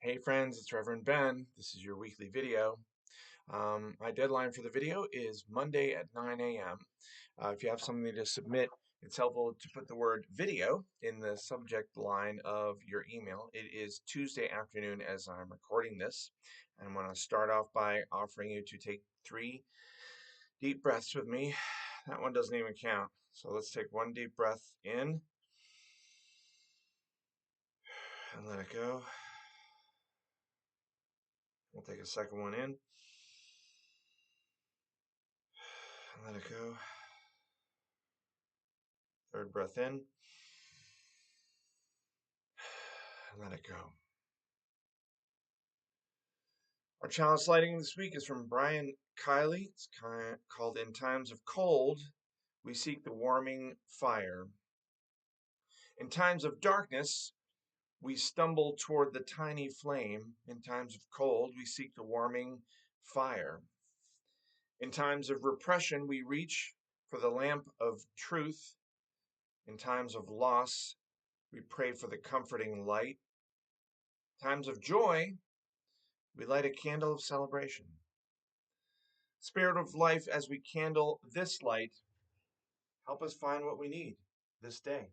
Hey friends, it's Reverend Ben. This is your weekly video. My deadline for the video is Monday at 9 a.m. If you have something to submit, it's helpful to put the word video in the subject line of your email. It is Tuesday afternoon as I'm recording this. And I'm going to start off by offering you to take 3 deep breaths with me. That one doesn't even count. So let's take 1 deep breath in and let it go. We'll take a second one in and let it go. Third breath in and let it go. Our challenge lighting this week is from Brian Kiley. It's called In Times of Cold, We Seek the Warming Fire. In times of darkness, we stumble toward the tiny flame. In times of cold, we seek the warming fire. In times of repression, we reach for the lamp of truth. In times of loss, we pray for the comforting light. In times of joy, we light a candle of celebration. Spirit of life, as we candle this light, help us find what we need this day.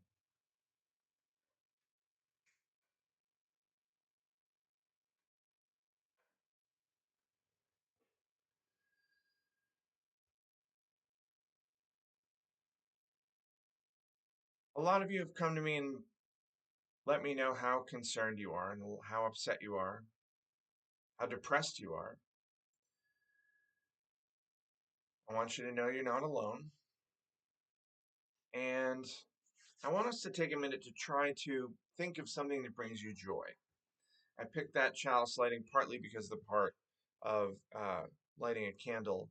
A lot of you have come to me and let me know how concerned you are and how upset you are, how depressed you are. I want you to know you're not alone. And I want us to take a minute to try to think of something that brings you joy. I picked that chalice lighting partly because of the part of lighting a candle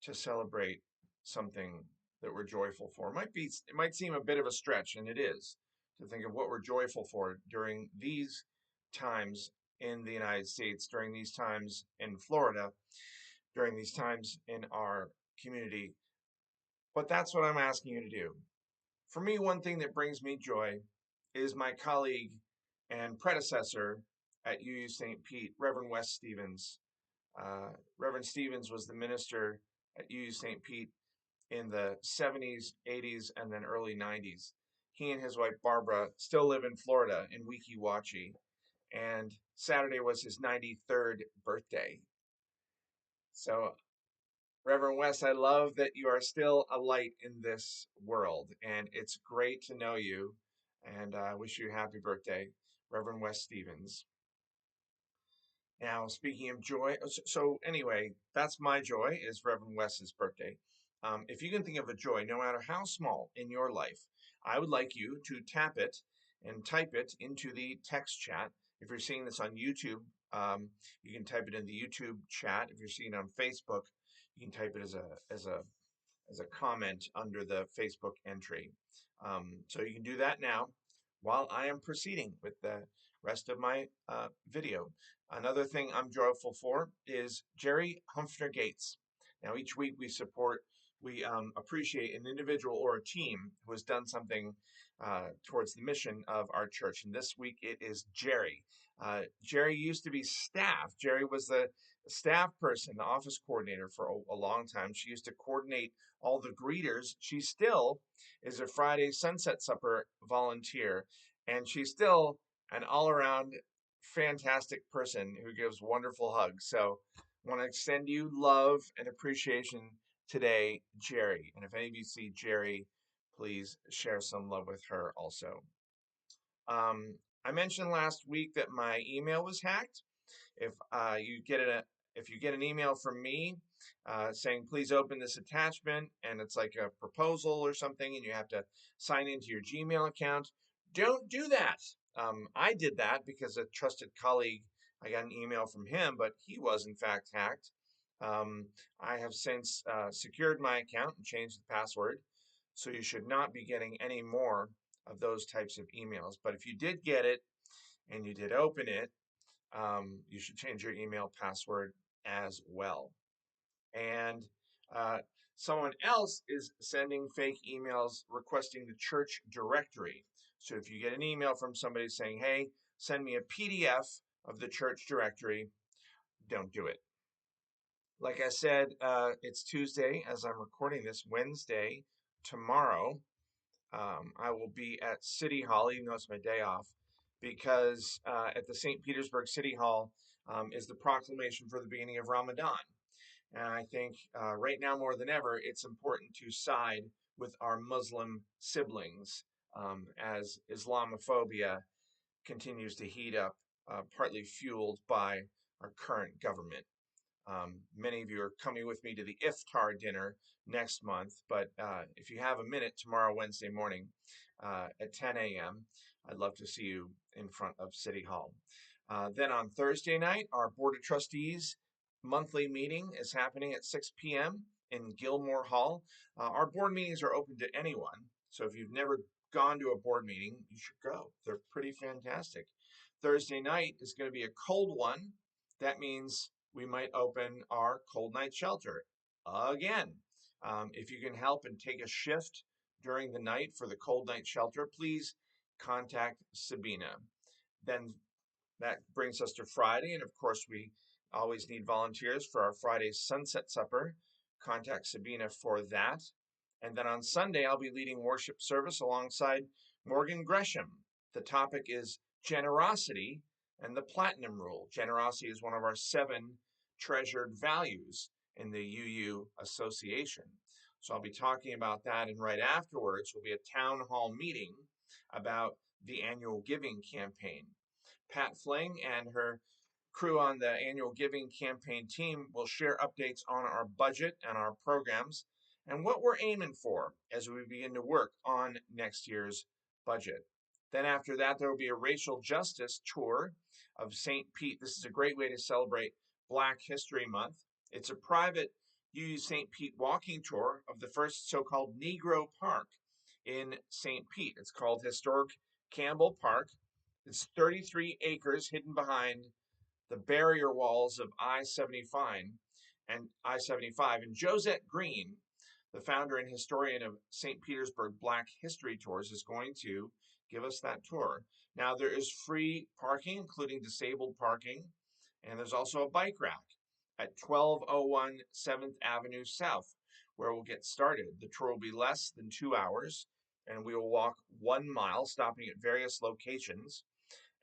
to celebrate something that we're joyful for. It might seem a bit of a stretch, and it is, to think of what we're joyful for during these times in the United States, during these times in Florida, during these times in our community. But that's what I'm asking you to do. For me, one thing that brings me joy is my colleague and predecessor at UU St. Pete, Reverend Wes Stevens. Reverend Stevens was the minister at UU St. Pete in the 70s, 80s, and then early 90s. He and his wife Barbara still live in Florida in Weeki Wachee, and Saturday was his 93rd birthday. So, Reverend Wes, I love that you are still a light in this world, and it's great to know you, and I wish you a happy birthday, Reverend Wes Stevens. Now, speaking of joy, so anyway, that's my joy, is Reverend Wes's birthday. If you can think of a joy, no matter how small in your life, I would like you to tap it and type it into the text chat. If you're seeing this on YouTube, you can type it in the YouTube chat. If you're seeing it on Facebook, you can type it as a comment under the Facebook entry. So you can do that now while I am proceeding with the rest of my video. Another thing I'm joyful for is Jerry Humphrey Gates. Now, each week we appreciate an individual or a team who has done something towards the mission of our church. And this week it is Jerry. Jerry used to be staff. Jerry was the staff person, the office coordinator for a long time. She used to coordinate all the greeters. She still is a Friday sunset supper volunteer, and she's still an all-around fantastic person who gives wonderful hugs. So I want to extend you love and appreciation today, Jerry. And if any of you see Jerry, please share some love with her also. I mentioned last week that my email was hacked. If you get an email from me saying please open this attachment, and it's like a proposal or something, and you have to sign into your Gmail account, don't do that. I did that because a trusted colleague, I got an email from him, but he was in fact hacked. I have since secured my account and changed the password, so you should not be getting any more of those types of emails. But if you did get it and you did open it, you should change your email password as well. And someone else is sending fake emails requesting the church directory. So if you get an email from somebody saying, hey, send me a PDF of the church directory, don't do it. Like I said, it's Tuesday as I'm recording this, Wednesday. Tomorrow, I will be at City Hall, even though it's my day off, because at the St. Petersburg City Hall is the proclamation for the beginning of Ramadan. And I think right now more than ever, it's important to side with our Muslim siblings as Islamophobia continues to heat up, partly fueled by our current government. Many of you are coming with me to the iftar dinner next month, but if you have a minute tomorrow, Wednesday morning at 10 a.m., I'd love to see you in front of City Hall. Then on Thursday night, our Board of Trustees monthly meeting is happening at 6 p.m. in Gilmore Hall. Our board meetings are open to anyone, so if you've never gone to a board meeting, you should go. They're pretty fantastic. Thursday night is going to be a cold one. That means we might open our cold night shelter again. If you can help and take a shift during the night for the cold night shelter, please contact Sabina. Then that brings us to Friday, and of course we always need volunteers for our Friday sunset supper. Contact Sabina for that. And then on Sunday, I'll be leading worship service alongside Morgan Gresham. The topic is generosity and the platinum rule. Generosity is one of our 7 treasured values in the UU Association. So I'll be talking about that, and right afterwards will be a town hall meeting about the annual giving campaign. Pat Fling and her crew on the annual giving campaign team will share updates on our budget and our programs and what we're aiming for as we begin to work on next year's budget. Then after that, there will be a racial justice tour of St. Pete. This is a great way to celebrate Black History Month. It's a private UU St. Pete walking tour of the first so-called Negro Park in St. Pete. It's called Historic Campbell Park. It's 33 acres hidden behind the barrier walls of I-75 and I-75. And Josette Green, the founder and historian of St. Petersburg Black History Tours, is going to give us that tour. Now, there is free parking, including disabled parking, and there's also a bike rack at 1201 7th Avenue South, where we'll get started. The tour will be less than 2 hours, and we will walk 1 mile, stopping at various locations.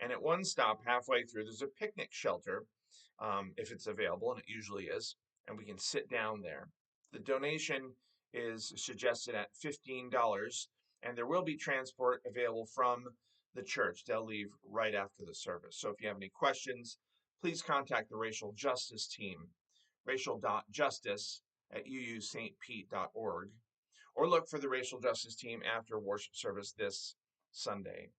And at one stop halfway through, there's a picnic shelter, if it's available, and it usually is, and we can sit down there. The donation is suggested at $15, and there will be transport available from the church. They'll leave right after the service. So if you have any questions, please contact the Racial Justice team, racial.justice@uustpete.org, or look for the Racial Justice team after worship service this Sunday.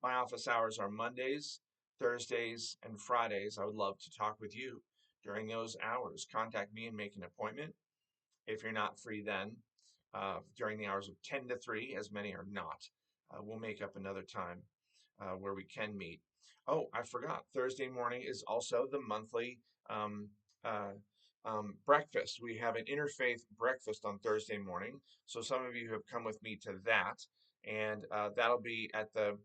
My office hours are Mondays, Thursdays, and Fridays. I would love to talk with you during those hours. Contact me and make an appointment. If you're not free then, during the hours of 10 to 3, as many are not, we'll make up another time where we can meet. Oh, I forgot. Thursday morning is also the monthly breakfast. We have an interfaith breakfast on Thursday morning. So some of you have come with me to that, and that'll be at the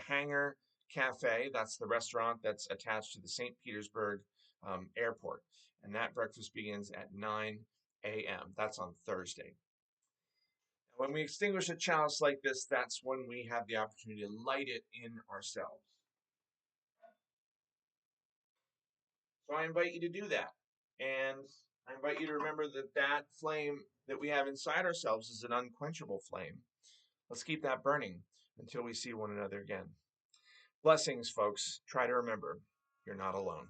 Hangar Cafe. That's the restaurant that's attached to the St. Petersburg airport. And that breakfast begins at 9 a.m. That's on Thursday. When we extinguish a chalice like this, that's when we have the opportunity to light it in ourselves. So I invite you to do that. And I invite you to remember that that flame that we have inside ourselves is an unquenchable flame. Let's keep that burning until we see one another again. Blessings, folks. Try to remember, you're not alone.